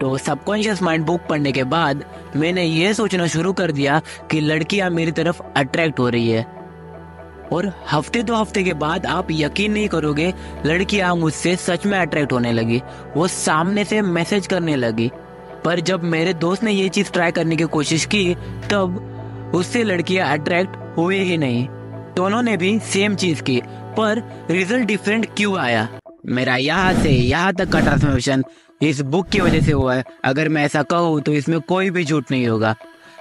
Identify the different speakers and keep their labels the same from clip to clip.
Speaker 1: तो subconscious mind book पढ़ने के बाद मैंने ये सोचना शुरू कर दिया कि लड़कियां मेरी तरफ अट्रैक्ट हो रही है। और हफ्ते 2 हफ्ते के बाद आप यकीन नहीं करोगे, लड़कियां मुझसे सच में अट्रैक्ट होने लगी। वो सामने से मैसेज करने लगी। पर जब मेरे दोस्त ने ये चीज ट्राई करने की कोशिश की तब उससे लड़कियां अट्रैक्ट हुए ही नहीं। दोनों ने भी सेम चीज की, पर रिजल्ट डिफरेंट क्यों आया? मेरा यहाँ से यहाँ तक का ट्रांसफॉर्मेशन इस बुक की वजह से हुआ है। अगर मैं ऐसा कहूँ तो इसमें कोई भी झूठ नहीं होगा।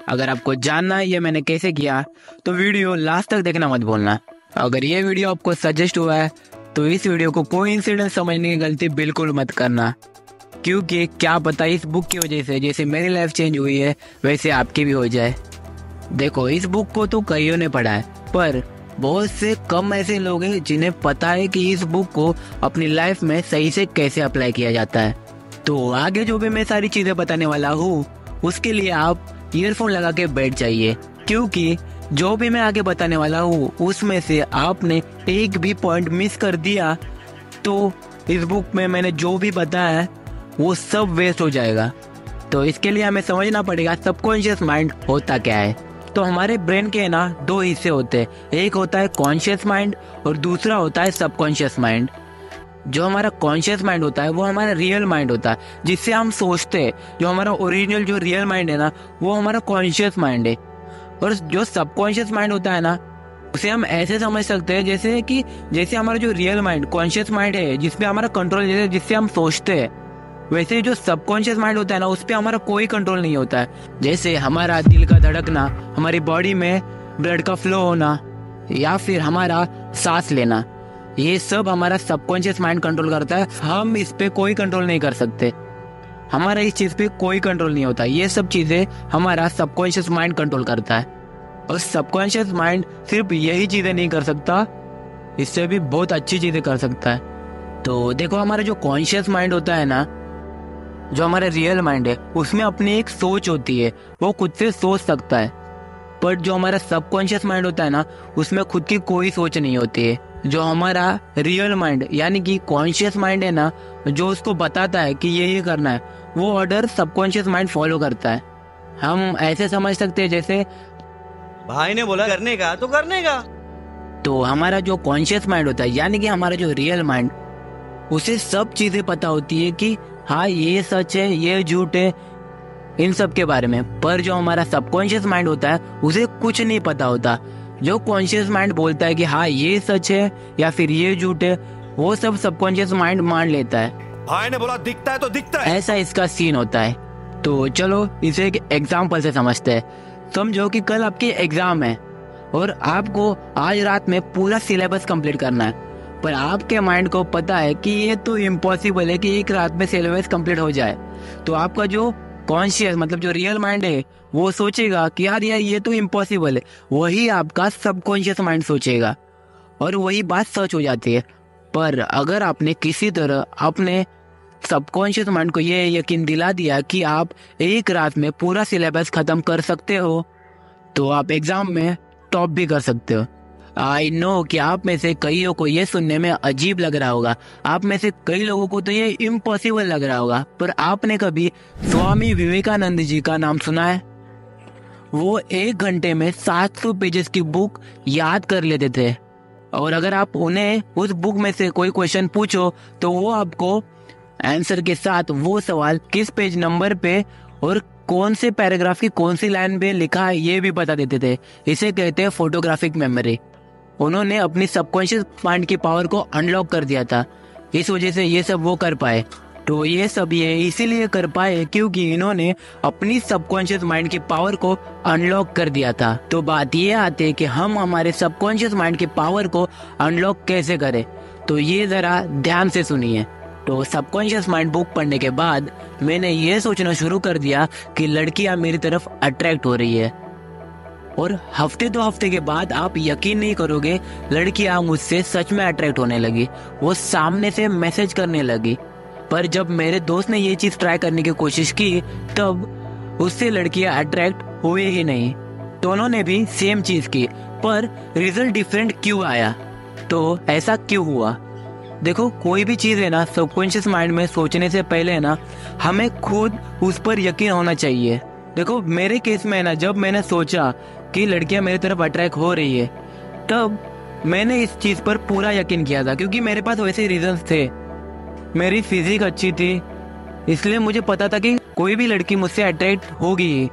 Speaker 1: अगर आपको जानना है ये मैंने कैसे किया तो वीडियो लास्ट तक देखना मत भूलना। अगर ये वीडियो आपको सजेस्ट हुआ है तो इस वीडियो को कोइंसिडेंस समझने की गलती बिल्कुल मत करना, क्योंकि क्या पता इस बुक की वजह से जैसे मेरी लाइफ चेंज हुई है वैसे आपकी भी हो जाए। देखो, इस बुक को तो कईयों ने पढ़ा है, पर बहुत से कम ऐसे लोग हैं जिन्हें पता है कि इस बुक को अपनी लाइफ में सही से कैसे अप्लाई किया जाता है। तो आगे जो भी मैं सारी चीजें बताने वाला हूँ उसके लिए आप ईयरफोन लगा के बैठ जाइए, क्योंकि जो भी मैं आगे बताने वाला हूँ उसमें से आपने एक भी पॉइंट मिस कर दिया तो इस बुक में मैंने जो भी बताया है वो सब वेस्ट हो जाएगा। तो इसके लिए हमें समझना पड़ेगा सबकॉन्शियस माइंड होता क्या है। तो हमारे ब्रेन के ना 2 हिस्से होते हैं, एक होता है कॉन्शियस माइंड और दूसरा होता है सबकॉन्शियस माइंड। जो हमारा कॉन्शियस माइंड होता है वो हमारा रियल माइंड होता है, जिससे हम सोचते हैं। जो हमारा ओरिजिनल जो रियल माइंड है ना वो हमारा कॉन्शियस माइंड है। और जो सबकॉन्शियस माइंड होता है ना उसे हम ऐसे समझ सकते हैं जैसे हमारा जो रियल माइंड कॉन्शियस माइंड है जिसपे हमारा कंट्रोल है, जिससे हम सोचते हैं, वैसे जो सबकॉन्शियस माइंड होता है ना उस पर हमारा कोई कंट्रोल नहीं होता है। जैसे हमारा दिल का धड़कना, हमारी बॉडी में ब्लड का फ्लो होना या फिर हमारा सांस लेना, ये सब हमारा सबकॉन्शियस माइंड कंट्रोल करता है। हम इस पे कोई कंट्रोल नहीं कर सकते, हमारा इस चीज पे कोई कंट्रोल नहीं होता। ये सब चीजें हमारा सबकॉन्शियस माइंड कंट्रोल करता है। और सबकॉन्शियस माइंड सिर्फ यही चीजें नहीं कर सकता, इससे भी बहुत अच्छी चीजें कर सकता है। तो देखो, हमारा जो कॉन्शियस माइंड होता है ना, जो हमारा रियल माइंड है, उसमें अपनी एक सोच होती है, वो खुद से सोच सकता है। पर जो हमारा सबकॉन्शियस माइंड होता है ना उसमें खुद की कोई सोच नहीं होती है। जो हमारा रियल माइंड यानी कि कॉन्शियस माइंड है ना, जो उसको बताता है कि ये करना है, वो ऑर्डर सबकॉन्शियस माइंड फॉलो करता है। हम ऐसे समझ सकते हैं जैसे
Speaker 2: भाई ने बोला करने का तो करने का।
Speaker 1: तो हमारा जो कॉन्शियस माइंड होता है यानी कि हमारा जो रियल माइंड, उसे सब चीजें पता होती है कि हाँ ये सच है, ये झूठ है, इन सब के बारे में। पर जो हमारा सबकॉन्शियस माइंड होता है उसे कुछ नहीं पता होता। जो कॉन्शियस माइंड बोलता है कि हाँ ये सच है या फिर ये झूठ है, वो सब सबकॉन्शियस माइंड मान लेता है।
Speaker 2: भाई ने बोला दिखता है तो दिखता है,
Speaker 1: ऐसा इसका सीन होता है। तो चलो इसे एक एग्जाम्पल से समझते हैं। समझो कि कल आपकी एग्जाम है और आपको आज रात में पूरा सिलेबस कंप्लीट करना है, पर आपके माइंड को पता है कि ये तो इम्पॉसिबल है कि एक रात में सिलेबस कंप्लीट हो जाए। तो आपका जो कॉन्शियस मतलब जो रियल माइंड है वो सोचेगा कि यार ये तो इम्पॉसिबल है। वही आपका सबकॉन्शियस माइंड सोचेगा और वही बात सच हो जाती है। पर अगर आपने किसी तरह अपने सबकॉन्शियस माइंड को ये यकीन दिला दिया कि आप एक रात में पूरा सिलेबस खत्म कर सकते हो, तो आप एग्जाम में टॉप भी कर सकते हो। आई नो कि आप में से कईयों को ये सुनने में अजीब लग रहा होगा, आप में से कई लोगों को तो ये इम्पॉसिबल लग रहा होगा, पर आपने कभी स्वामी विवेकानंद जी का नाम सुना है? वो 1 घंटे में 700 पेजेस की बुक याद कर लेते थे। और अगर आप उन्हें उस बुक में से कोई क्वेश्चन पूछो तो वो आपको आंसर के साथ वो सवाल किस पेज नंबर पे और कौन से पैराग्राफ की कौन सी लाइन पे लिखा है ये भी बता देते थे। इसे कहते हैं फोटोग्राफिक मेमोरी। उन्होंने अपनी सबकॉन्शियस माइंड की पावर को अनलॉक कर दिया था, इस वजह से ये सब वो कर पाए। तो ये सब ये इसीलिए कर पाए क्योंकि इन्होंने अपनी सबकॉन्शियस माइंड की पावर को अनलॉक कर दिया था। तो बात ये आती है कि हम हमारे सबकॉन्शियस माइंड की पावर को अनलॉक कैसे करें, तो ये जरा ध्यान से सुनिए। तो सबकॉन्शियस माइंड बुक पढ़ने के बाद मैंने ये सोचना शुरू कर दिया कि लड़कियां मेरी तरफ अट्रैक्ट हो रही है। और हफ्ते 2 हफ्ते के बाद आप यकीन नहीं करोगे, लड़कियां मुझसे सच में अट्रैक्ट होने लगी। वो सामने से मैसेज करने लगी। पर जब मेरे दोस्त ने ये चीज ट्राई करने की कोशिश की तब उससे लड़कियां अट्रैक्ट हुए ही नहीं। दोनों ने भी सेम चीज की, पर रिजल्ट डिफरेंट क्यों आया? तो ऐसा क्यों हुआ? देखो कोई भी चीज़ है ना, सबकॉन्शियस माइंड में सोचने से पहले है ना, हमें खुद उस पर यकीन होना चाहिए। देखो मेरे केस में है ना, जब मैंने सोचा कि लड़कियां मेरी तरफ अट्रैक्ट हो रही है, तब मैंने इस चीज़ पर पूरा यकीन किया था, क्योंकि मेरे पास वैसे रीजंस थे। मेरी फिजिक अच्छी थी, इसलिए मुझे पता था कि कोई भी लड़की मुझसे अट्रैक्ट होगी।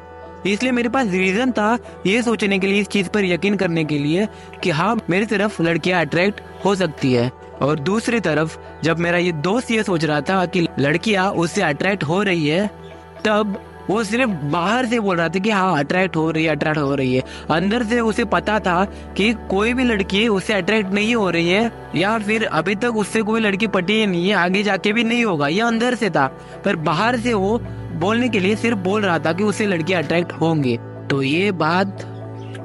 Speaker 1: इसलिए मेरे पास रीजन था ये सोचने के लिए, इस चीज पर यकीन करने के लिए कि हाँ मेरी तरफ लड़कियां अट्रैक्ट हो सकती है। और दूसरी तरफ जब मेरा ये दोस्त ये सोच रहा था कि लड़कियां उससे अट्रैक्ट हो रही है, तब वो सिर्फ बाहर से बोल रहा था कि हाँ अट्रैक्ट हो रही है, अट्रैक्ट हो रही है। अंदर से उसे पता था कि कोई भी लड़की उससे अट्रैक्ट नहीं हो रही है, या फिर अभी तक उससे कोई लड़की पटी ही नहीं है, आगे जाके भी नहीं होगा। ये अंदर से था, पर बाहर से वो बोलने के लिए सिर्फ बोल रहा था कि उससे लड़कियां अट्रैक्ट होंगे। तो ये बात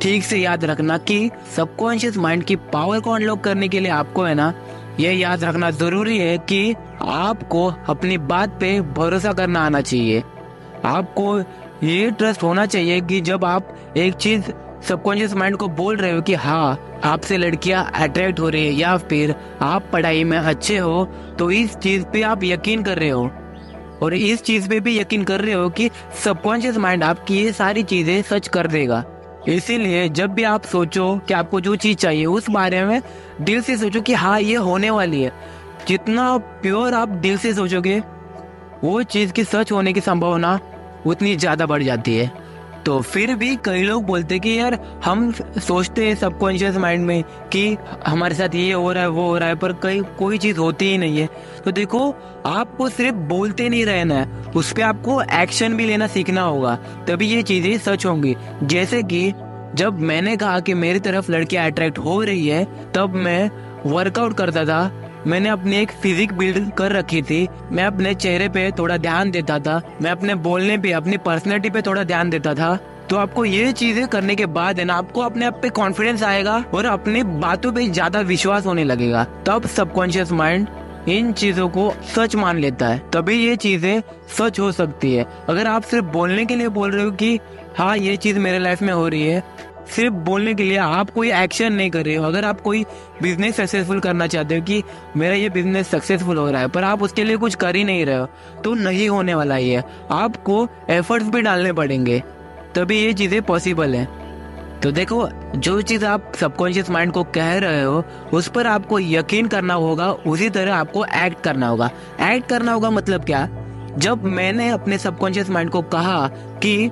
Speaker 1: ठीक से याद रखना कि सबकॉन्शियस माइंड की पावर को अनलॉक करने के लिए आपको है ना, ये याद रखना जरूरी है कि आपको अपनी बात पे भरोसा करना आना चाहिए। आपको ये ट्रस्ट होना चाहिए कि जब आप एक चीज सबकॉन्शियस माइंड को बोल रहे हो कि हाँ आपसे लड़कियां अट्रैक्ट हो रही है, या फिर आप पढ़ाई में अच्छे हो, तो इस चीज पे आप यकीन कर रहे हो, और इस चीज पे भी यकीन कर रहे हो कि सबकॉन्शियस माइंड आपकी ये सारी चीजें सच कर देगा। इसीलिए जब भी आप सोचो कि आपको जो चीज चाहिए, उस बारे में दिल से सोचो कि हाँ ये होने वाली है। जितना प्योर आप दिल से सोचोगे, वो चीज की सच होने की संभावना उतनी ज्यादा बढ़ जाती है। तो फिर भी कई लोग बोलते कि यार हम सोचते हैं सबकॉन्शियस माइंड में कि हमारे साथ ये हो रहा है, वो हो रहा है, पर कोई चीज होती ही नहीं है। तो देखो आपको सिर्फ बोलते नहीं रहना है, उस पर आपको एक्शन भी लेना सीखना होगा, तभी ये चीजें सच होंगी। जैसे कि जब मैंने कहा कि मेरी तरफ लड़कियां अट्रैक्ट हो रही है, तब मैं वर्कआउट करता था, मैंने अपनी एक फिजिक बिल्ड कर रखी थी, मैं अपने चेहरे पे थोड़ा ध्यान देता था, मैं अपने बोलने पे, अपनी पर्सनैलिटी पे थोड़ा ध्यान देता था। तो आपको ये चीजें करने के बाद है ना, आपको अपने आप पे कॉन्फिडेंस आएगा और अपने बातों पे ज्यादा विश्वास होने लगेगा। तब सबकॉन्शियस माइंड इन चीजों को सच मान लेता है, तभी ये चीजें सच हो सकती है। अगर आप सिर्फ बोलने के लिए बोल रहे हो कि हाँ ये चीज मेरे लाइफ में हो रही है, सिर्फ बोलने के लिए, आप कोई एक्शन नहीं कर रहे हो। अगर आप कोई बिजनेस सक्सेसफुल करना चाहते हो कि मेरा ये बिजनेस सक्सेसफुल हो रहा है, पर आप उसके लिए कुछ कर ही नहीं रहे हो, तो नहीं होने वाला ही है। आपको एफर्ट्स भी डालने पड़ेंगे, तभी ये चीजें पॉसिबल है। तो देखो जो चीज आप सबकॉन्शियस माइंड को कह रहे हो, उस पर आपको यकीन करना होगा, उसी तरह आपको एक्ट करना होगा। एक्ट करना होगा मतलब क्या? जब मैंने अपने सबकॉन्शियस माइंड को कहा कि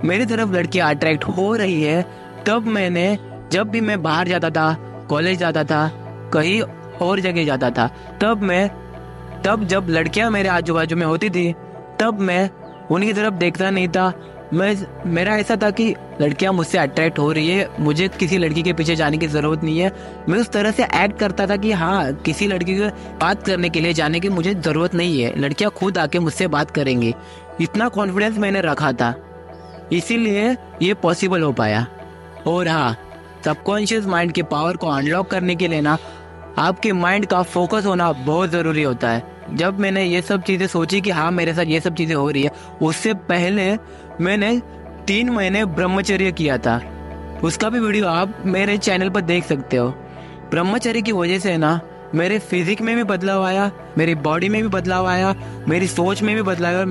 Speaker 1: मेरी तरफ लड़कियां अट्रैक्ट हो रही है, तब मैंने, जब भी मैं बाहर जाता था, कॉलेज जाता था, कहीं और जगह जाता था, तब जब लड़कियां मेरे आजू बाजू में होती थी, तब मैं उनकी तरफ देखता नहीं था। मेरा ऐसा था कि लड़कियां मुझसे अट्रैक्ट हो रही है, मुझे किसी लड़की के पीछे जाने की जरूरत नहीं है। मैं उस तरह से एक्ट करता था कि हाँ किसी लड़की को बात करने के लिए जाने की मुझे जरूरत नहीं है, लड़कियां खुद आके मुझसे बात करेंगी। इतना कॉन्फिडेंस मैंने रखा था, इसीलिए ये पॉसिबल हो पाया। और हाँ, सबकॉन्शियस माइंड के पावर को अनलॉक करने के लिए ना, आपके माइंड का फोकस होना बहुत ज़रूरी होता है। जब मैंने ये सब चीज़ें सोची कि हाँ मेरे साथ ये सब चीज़ें हो रही है, उससे पहले मैंने 3 महीने ब्रह्मचर्य किया था। उसका भी वीडियो आप मेरे चैनल पर देख सकते हो। ब्रह्मचर्य की वजह से ना मेरे फिजिक में भी बदलाव आया, मेरी बॉडी में भी बदलाव आया, मेरी सोच में भी बदलाव आया, और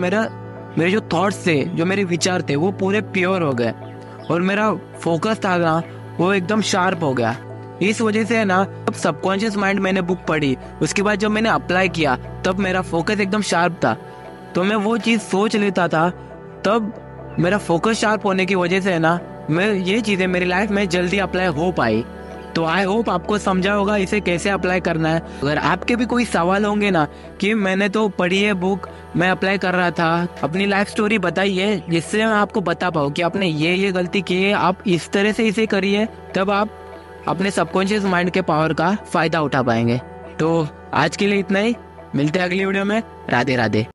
Speaker 1: मेरे जो थॉट्स थे, जो मेरे विचार थे, वो पूरे प्योर हो गए, और मेरा फोकस था ना वो एकदम शार्प हो गया। इस वजह से है ना, जब सबकॉन्शियस माइंड मैंने बुक पढ़ी, उसके बाद जब मैंने अप्लाई किया, तब मेरा फोकस एकदम शार्प था। तो मैं वो चीज़ सोच लेता था, तब मेरा फोकस शार्प होने की वजह से है ना, मैं ये चीज़ें मेरी लाइफ में जल्दी अप्लाई हो पाई। तो आई होप आपको समझा होगा इसे कैसे अप्लाई करना है। अगर आपके भी कोई सवाल होंगे ना कि मैंने तो पढ़ी है बुक, मैं अप्लाई कर रहा था, अपनी लाइफ स्टोरी बताइए, जिससे मैं आपको बता पाऊँ कि आपने ये गलती की है, आप इस तरह से इसे करिए, तब आप अपने सबकॉन्शियस माइंड के पावर का फायदा उठा पाएंगे। तो आज के लिए इतना ही, मिलते हैं अगली वीडियो में। राधे राधे।